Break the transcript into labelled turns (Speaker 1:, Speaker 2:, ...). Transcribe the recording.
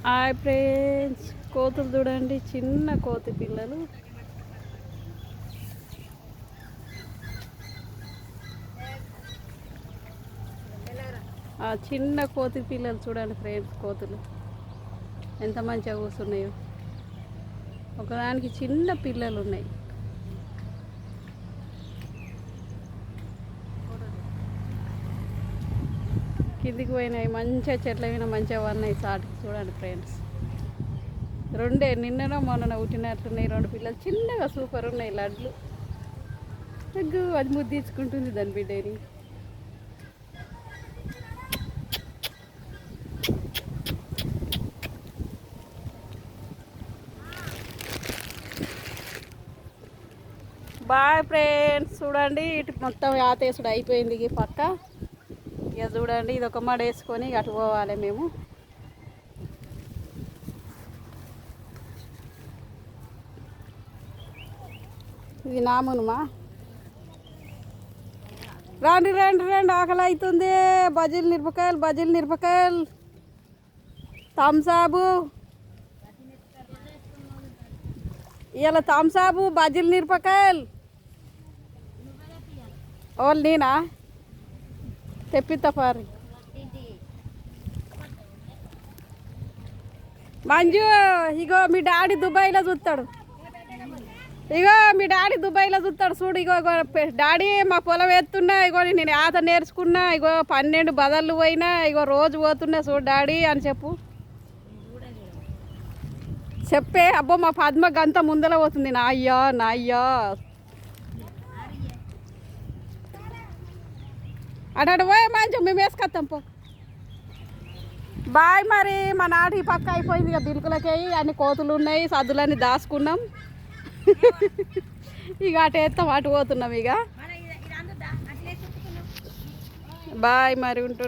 Speaker 1: Hi friends, కోతులు చూడండి, చిన్న కోతి పిల్లలు. చిన్న కోతి పిల్లలు చూడండి ఫ్రెండ్స్, కోతులు ఎంత మంచిగా కూర్చున్నాయో. ఒకదానికి చిన్న పిల్లలు ఉన్నాయి. కిందికి పోయినాయి, మంచిగా చెట్ల మీద మంచిగా ఉన్నాయి. సాటికి చూడండి ఫ్రెండ్స్, నిన్ననో మొన్న పుట్టినట్లున్నాయి 2 పిల్లలు, చిన్నగా సూపర్ ఉన్నాయి లడ్లు. అది ముద్దించుకుంటుంది దాని బిడ్డని. బాయ్ ఫ్రెండ్స్, చూడండి ఇటు మొత్తం యాతేసుడు అయిపోయింది. ఈ పక్క ఇక చూడండి, ఇది ఒక మడ వేసుకొని అటు పోవాలి మేము. ఇది నామునుమా. రండి రండి రండి, ఆకలి అవుతుంది. బజ్జీలు మిరపకాయలు థమ్సాబు. ఇలా థమ్సాబు, బజ్జీలు మిరపకాయలు. ఓళ్ళు నేనా తెప్పిస్తా పారి. మంజు, ఇగో మీ డాడీ దుబాయ్లో చూస్తాడు. చూడు. ఇగో డాడీ మా పొలం ఎత్తున్నా, ఇగో నేను ఆత నేర్చుకున్నా, ఇగో 12 బదళ్ళు పోయినా, ఇగో రోజు పోతున్నా చూడు డాడీ అని చెప్పే. అబ్బో, మా పద్మ గంత ముందర పోతుంది. నా అయ్యా అటు పోయే మంచి మేము వేసుకొస్తాం పో. బాయ్ మరి. మా నాటి పక్క అయిపోయింది ఇక. బిల్కులకి అన్ని కోతులు ఉన్నాయి, సద్దులన్నీ దాచుకున్నాం. ఇక అటు వేస్తాం, అటు పోతున్నాం ఇక. బాయ్ మరి, ఉంటున్నాం.